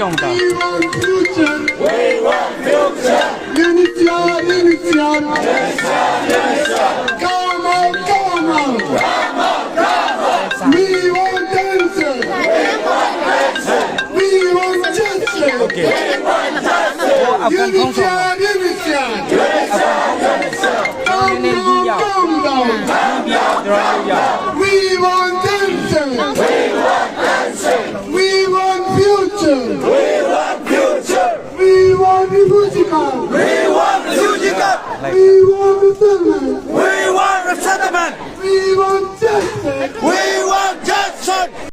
영다. We want future. We want future. UNHCR, UNHCR. Come on, come on. We want answer. We want justice. Okay. वो अफगान कौन सा होगा? UNHCR, UNHCR. Come down, come down. We want answer. We want future. We want future. We want refugee camp. We want refugee camp. We